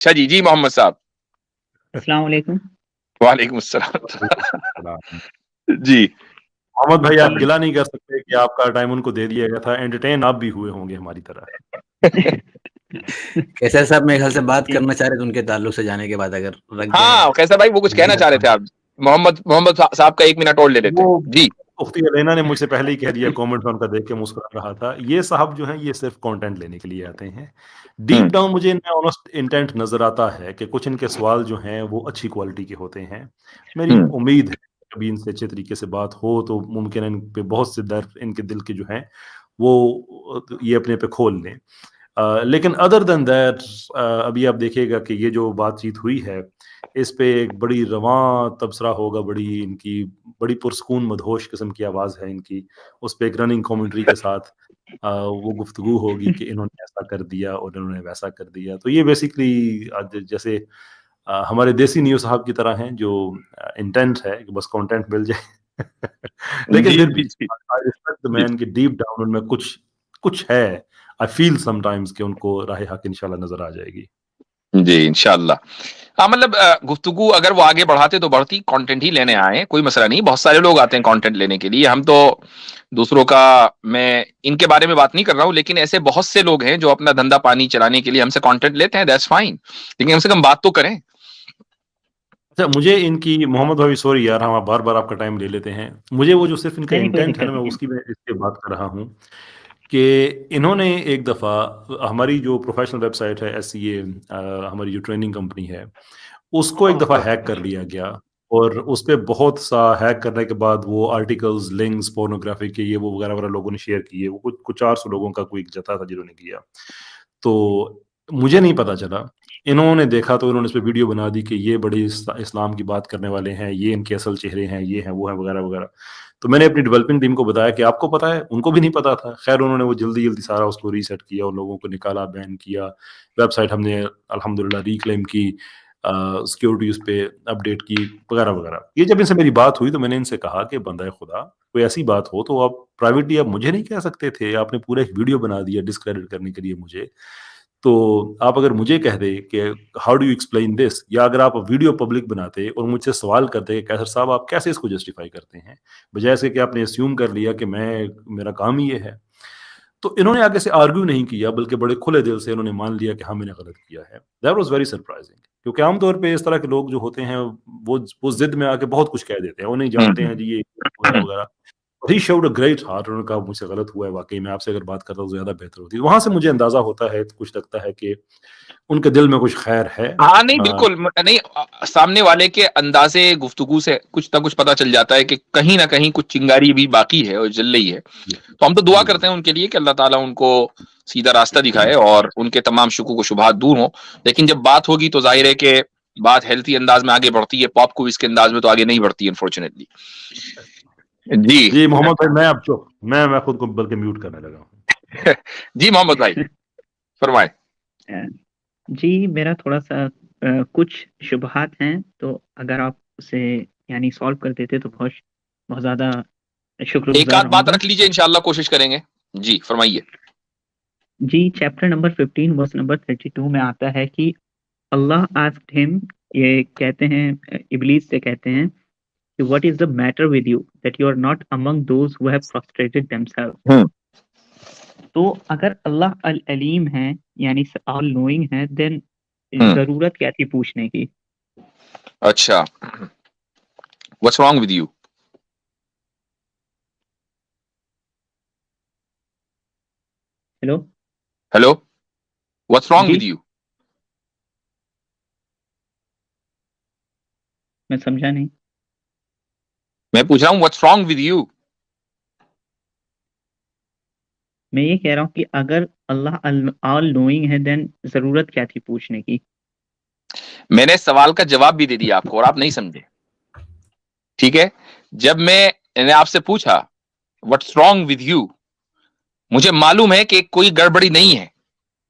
اچھا جی جی محمد صاحب السلام علیکم. وعلیکم السلام. جی محمد بھائی آپ گلا نہیں کر سکتے کہ آپ کا ٹائم ان کو دے دیا گیا تھا, انٹرٹین آپ بھی ہوئے ہوں گے ہماری طرح. کیسر صاحب میرے خیال سے بات کرنا چاہ رہے تھے ان کے تعلق سے جانے کے بعد, اگر رکھ دیں. ہاں کیسا بھائی وہ کچھ کہنا چاہ رہے تھے آپ. محمد صاحب کا 1 منٹ اور لے لیتے ہیں. جی اختی علینا نے مجھ سے پہلے ہی کہہ دیا, کامنٹ میں ان کا دیکھ کے مسکرا رہا تھا. یہ صاحب جو ہیں یہ صرف کانٹینٹ لینے کے لیے آتے ہیں. ڈیپ ڈاؤن مجھے ان میں آنیسٹ انٹینٹ نظر آتا ہے کہ کچھ ان کے سوال جو ہیں وہ اچھی کوالٹی کے ہوتے ہیں. میری امید ہے کبھی ان سے اچھے طریقے سے بات ہو تو ممکن ہے ان پہ بہت سے درد ان کے دل کے جو ہیں وہ یہ اپنے پہ کھول لیں. لیکن ادر دین دیٹ ابھی آپ دیکھیے گا کہ یہ جو بات چیت ہوئی ہے اس پہ ایک بڑی رواں تبصرہ ہوگا, بڑی ان کی بڑی پرسکون مدہوش قسم کی آواز ہے ان کی. اس پہ ایک رننگ کامنٹری کے ساتھ وہ گفتگو ہوگی کہ انہوں نے ایسا کر دیا اور انہوں نے ویسا کر دیا. تو یہ بیسکلی جیسے ہمارے دیسی نیو صاحب کی طرح ہیں جو انٹینٹ ہے کہ بس کانٹینٹ مل جائے. لیکن پھر بھی I respect the man کہ ڈیپ ڈاؤن ان میں کچھ ہے. I feel sometimes کہ ان کو راہ حق انشاءاللہ نظر آ جائے گی. جی انشاءاللہ. ہاں مطلب گفتگو اگر وہ آگے بڑھاتے تو بڑھتی, کانٹینٹ ہی لینے آئے ہیں, کوئی مسئلہ نہیں. بہت سارے لوگ آتے ہیں کانٹینٹ لینے کے لیے. ہم تو دوسروں کا, میں ان کے بارے میں بات نہیں کر رہا ہوں, لیکن ایسے بہت سے لوگ ہیں جو اپنا دھندا پانی چلانے کے لیے ہم سے کانٹینٹ لیتے ہیں. دیٹس فائن, لیکن کم سے کم بات تو کریں. اچھا مجھے ان کی محمد بھائی سوری یار ہم بار بار آپ کا ٹائم لے لیتے ہیں. مجھے وہ جو صرف ان کا انٹینٹ ہے نا میں اس کی اس پہ بات کر رہا ہوں کہ انہوں نے ایک دفعہ ہماری جو پروفیشنل ویب سائٹ ہے SCA ہماری جو ٹریننگ کمپنی ہے اس کو ایک دفعہ ہیک کر لیا گیا, اور اس پہ بہت سا ہیک کرنے کے بعد وہ آرٹیکلز لنکس پورنوگرافی کے یہ وہ وغیرہ وغیرہ لوگوں نے شیئر کیے. وہ کچھ 400 لوگوں کا کوئی جتھا تھا جنہوں نے کیا. تو مجھے نہیں پتا چلا, انہوں نے دیکھا تو انہوں نے اس پہ ویڈیو بنا دی کہ یہ بڑی اسلام کی بات کرنے والے ہیں, یہ ان کے اصل چہرے ہیں, یہ ہیں وہ ہیں وغیرہ وغیرہ. تو میں نے اپنی ڈیولپنگ ٹیم کو بتایا کہ آپ کو پتا ہے, ان کو بھی نہیں پتا تھا. خیر انہوں نے وہ جلدی سارا اس کو ریسیٹ کیا اور لوگوں کو نکالا, بین کیا. ویب سائٹ ہم نے الحمدللہ ریکلیم کی, سیکیورٹی اس پہ اپڈیٹ کی وغیرہ وغیرہ. یہ جب ان سے میری بات ہوئی تو میں نے ان سے کہا کہ بندہ خدا کوئی ایسی بات ہو تو آپ پرائیویٹلی آپ مجھے نہیں کہہ سکتے تھے, آپ نے پورا ایک ویڈیو بنا دیا ڈسکریڈٹ کرنے کے لیے مجھے. تو آپ اگر مجھے کہہ دیں کہ how do you explain this, یا اگر آپ ویڈیو پبلک بناتے اور مجھ سے سوال کرتے کہ کیسر صاحب آپ کیسے اس کو جسٹیفائی کرتے ہیں, بجائے سے کہ آپ نے اسیوم کر لیا کہ میرا کام ہی یہ ہے. تو انہوں نے آگے سے آرگیو نہیں کیا, بلکہ بڑے کھلے دل سے انہوں نے مان لیا کہ ہم نے غلط کیا ہے. دیٹ واز ویری سرپرائزنگ, کیونکہ عام طور پہ اس طرح کے لوگ جو ہوتے ہیں وہ ضد میں آ کے بہت کچھ کہہ دیتے ہیں, وہ نہیں جانتے ہیں جی یہ وغیرہ وغیرہ. He showed a great heart. انہوں نے کہا مجھ سے غلط ہوا ہے, واقعی میں آپ سے اگر بات کرتا ہوں زیادہ بہتر ہوتی. وہاں سے مجھے اندازہ ہوتا ہے, کچھ لگتا ہے کہ ان کے دل میں کچھ خیر ہے. ہاں نہیں بالکل نہیں, سامنے والے کے اندازے گفتگو سے کچھ نہ کچھ پتا چل جاتا ہے کہ کہیں نہ کہیں کچھ چنگاری بھی باقی ہے اور جل رہی ہے. تو ہم تو دعا کرتے ہیں ان کے لیے کہ اللہ تعالیٰ ان کو سیدھا راستہ دکھائے اور ان کے تمام شکوک و شبہات دور ہوں. لیکن جب بات ہوگی تو ظاہر ہے کہ بات ہیلتھی انداز میں آگے بڑھتی ہے, پاپ کو اس کے انداز میں تو آگے نہیں بڑھتی انفارچونیٹلی. جی محمد بھائی میں خود کو بلکہ میوٹ کرنے لگا ہوں. جی محمد بھائی فرمائے. جی میرا تھوڑا سا کچھ شبہات ہیں, تو اگر آپ اسے یعنی سالو کر دیتے تو بہت زیادہ شکر ایک گزار آدھ ہوں بات گا. رکھ لیجئے, انشاءاللہ کوشش کریں گے. جی فرمائیے. جی چیپٹر نمبر 15 ورس نمبر 32 میں آتا ہے کہ اللہ asked him, یہ کہتے ہیں ابلیس سے کہتے ہیں کہ what is the matter with you that you are not among those who have prostrated themselves. تو اگر اللہ العلیم ہے یعنی all knowing ہے, then ضرورت کیا تھی پوچھنے کی. اچھا what's wrong with you. Hello what's wrong with you. میں سمجھا نہیں. میں پوچھ رہا ہوں what's wrong with you. میں یہ کہہ رہا ہوں کہ اگر اللہ all knowing ہے then ضرورت کیا تھی پوچھنے کی. میں نے سوال کا جواب بھی دے دیا آپ کو اور آپ نہیں سمجھے. ٹھیک ہے, جب میں نے آپ سے پوچھا what's wrong with you, مجھے معلوم ہے کہ کوئی گڑبڑی نہیں ہے,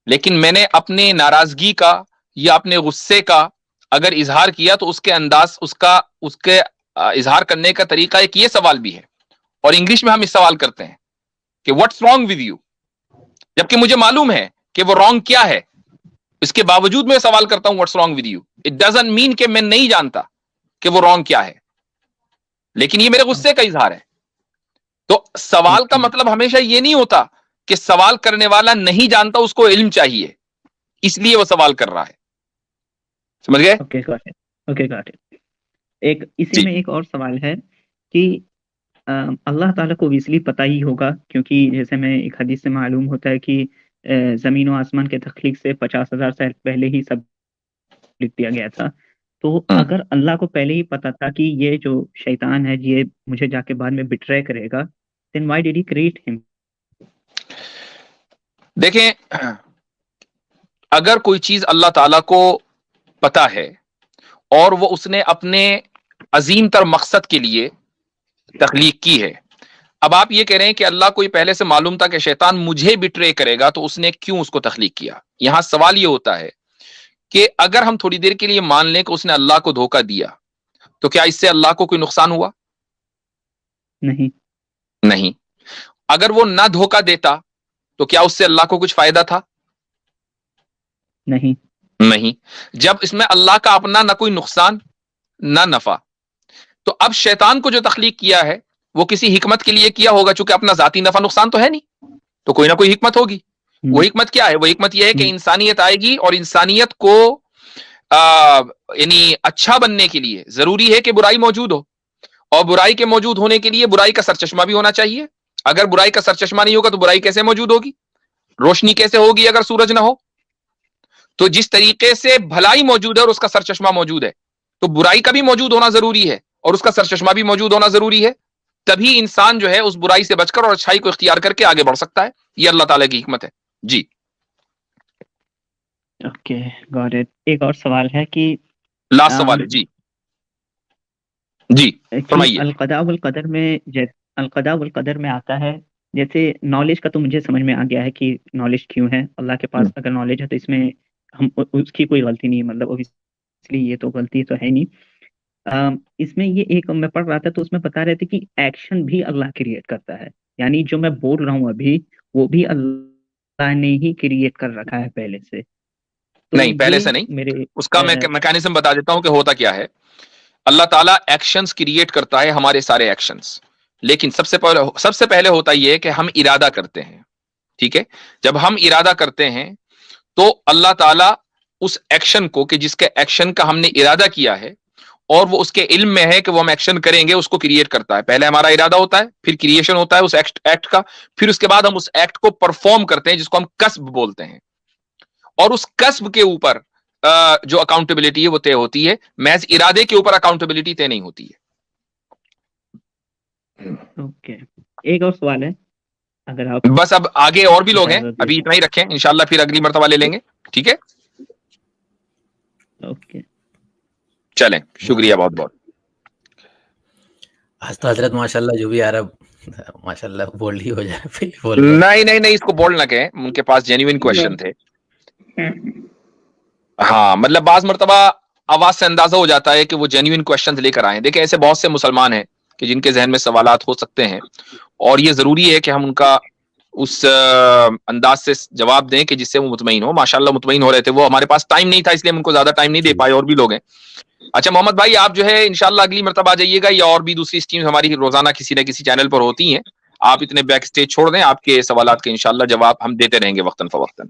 لیکن میں نے اپنے ناراضگی کا یا اپنے غصے کا اگر اظہار کیا تو اس کے انداز اس کے اظہار کرنے کا طریقہ ایک یہ سوال بھی ہے. اور انگلش میں ہم اس سوال کرتے ہیں کہ what's wrong with you, جبکہ مجھے معلوم ہے کہ وہ رانگ کیا ہے. اس کے باوجود میں سوال کرتا ہوں what's wrong with you. It doesn't mean کہ میں نہیں جانتا کہ وہ رانگ کیا ہے, لیکن یہ میرے غصے کا اظہار ہے. تو سوال کا مطلب ہمیشہ یہ نہیں ہوتا کہ سوال کرنے والا نہیں جانتا, اس کو علم چاہیے اس لیے وہ سوال کر رہا ہے. سمجھ گئے؟ Okay got it. ایک اسی میں ایک اور سوال ہے کہ اللہ تعالیٰ کو obviously پتہ ہی ہوگا, کیونکہ جیسے میں ایک حدیث سے معلوم ہوتا ہے کہ زمین و آسمان کے تخلیق سے 50,000 سال پہلے ہی سب لکھ دیا گیا تھا. تو اگر اللہ کو پہلے ہی پتا تھا کہ یہ جو شیطان ہے یہ مجھے جا کے بعد میں بٹرے کرے گا, then why did he create him? دیکھیں, اگر کوئی چیز اللہ تعالیٰ کو پتا ہے اور وہ اس نے اپنے عظیم تر مقصد کے لیے تخلیق کی ہے, اب آپ یہ کہہ رہے ہیں کہ اللہ کو یہ پہلے سے معلوم تھا کہ شیطان مجھے بٹرے کرے گا, تو اس نے کیوں اس کو تخلیق کیا؟ یہاں سوال یہ ہوتا ہے کہ اگر ہم تھوڑی دیر کے لیے مان لیں کہ اس نے اللہ کو دھوکہ دیا, تو کیا اس سے اللہ کو کوئی نقصان ہوا؟ نہیں. اگر وہ نہ دھوکہ دیتا تو کیا اس سے اللہ کو کچھ فائدہ تھا؟ نہیں. جب اس میں اللہ کا اپنا نہ کوئی نقصان نہ نفع, تو اب شیطان کو جو تخلیق کیا ہے وہ کسی حکمت کے لیے کیا ہوگا, چونکہ اپنا ذاتی نفع نقصان تو ہے نہیں, تو کوئی نہ کوئی حکمت ہوگی. وہ حکمت کیا ہے؟ وہ حکمت یہ ہے کہ انسانیت آئے گی, اور انسانیت کو یعنی اچھا بننے کے لیے ضروری ہے کہ برائی موجود ہو, اور برائی کے موجود ہونے کے لیے برائی کا سرچشمہ بھی ہونا چاہیے. اگر برائی کا سرچشمہ نہیں ہوگا تو برائی کیسے موجود ہوگی؟ روشنی کیسے ہوگی اگر سورج نہ ہو؟ تو جس طریقے سے بھلائی موجود ہے اور اس کا سرچشمہ موجود ہے, تو برائی کا بھی موجود ہونا ضروری ہے اور اس کا سرچشمہ بھی موجود ہونا ضروری ہے. تبھی انسان جو ہے اس برائی سے بچ کر اور اچھائی کو اختیار کر کے آگے بڑھ سکتا ہے. یہ اللہ تعالیٰ کی حکمت ہے. جی اوکے گاٹ اٹ. ایک اور سوال ہے کہ لاسٹ سوال ہے. جی فرمائیے. القضاء والقدر میں آتا ہے, جیسے نالج کا تو مجھے سمجھ میں آ گیا ہے کہ نالج کیوں ہے. اللہ کے پاس اگر نالج ہے تو اس میں ہم اس کی کوئی غلطی نہیں, مطلب obviously یہ تو غلطی تو ہے نہیں. اس میں یہ ایک میں پڑھ رہا تھا تو اس میں بتا رہے تھے کہ ایکشن بھی اللہ کریٹ کرتا ہے, یعنی جو میں بول رہا ہوں ابھی وہ بھی اللہ نے ہی کریٹ کر رکھا ہے پہلے سے. نہیں, پہلے سے نہیں. اس کا میں میکانزم بتا دیتا ہوں کہ ہوتا کیا ہے. اللہ تعالیٰ ایکشنز کریٹ کرتا ہے, ہمارے سارے ایکشنز, لیکن سب سے پہلے ہوتا یہ ہے کہ ہم ارادہ کرتے ہیں. ٹھیک ہے, جب ہم ارادہ کرتے ہیں تو اللہ تعالیٰ اس ایکشن کو, کہ جس کے ایکشن کا ہم نے ارادہ کیا ہے اور وہ اس کے علم میں ہے کہ وہ ہم ایکشن کریں گے, اس کو کریٹ کرتا ہے. پہلے ہمارا ارادہ ہوتا ہے, پھر کریشن ہوتا ہے اس ایکٹ کا, پھر اس کے بعد ہم اس ایکٹ کو پرفارم کرتے ہیں جس کو ہم کسب بولتے ہیں, اور اس کسب کے اوپر جو اکاؤنٹیبلٹی ہے وہ طے ہوتی ہے. محض ارادے کے اوپر اکاؤنٹیبلٹی طے نہیں ہوتی ہے. اوکے, ایک اور سوال ہے اگر آپ, بس اب آگے اور بھی لوگ ہیں, ابھی اتنا ہی رکھیں, انشاءاللہ پھر اگلی مرتبہ لے لیں گے. ٹھیک ہے, اوکے چلیں, شکریہ بہت بہت. آج تو حضرت ماشاءاللہ جو بھی آ رہا ماشاءاللہ بولڈ ہی ہو جائے. نہیں اس کو بولڈ نہ کہیں, ان کے پاس جینوئن کوشچن تھے. ہاں مطلب بعض مرتبہ آواز سے اندازہ ہو جاتا ہے کہ وہ جینوئن کوشچنز لے کر آئے. دیکھیں ایسے بہت سے مسلمان ہیں کہ جن کے ذہن میں سوالات ہو سکتے ہیں, اور یہ ضروری ہے کہ ہم ان کا اس انداز سے جواب دیں کہ جس سے وہ مطمئن ہو. ماشاءاللہ مطمئن ہو رہے تھے وہ, ہمارے پاس ٹائم نہیں تھا اس لیے ہم ان کو زیادہ ٹائم نہیں دے پائے, اور بھی لوگ ہیں. اچھا محمد بھائی, آپ جو ہے انشاءاللہ اگلی مرتبہ آ جائیے گا, یا اور بھی دوسری اسٹریمز ہماری روزانہ کسی نہ کسی چینل پر ہوتی ہیں. آپ اتنے بیک سٹیج چھوڑ دیں, آپ کے سوالات کے انشاءاللہ جواب ہم دیتے رہیں گے وقتاً فوقتاً.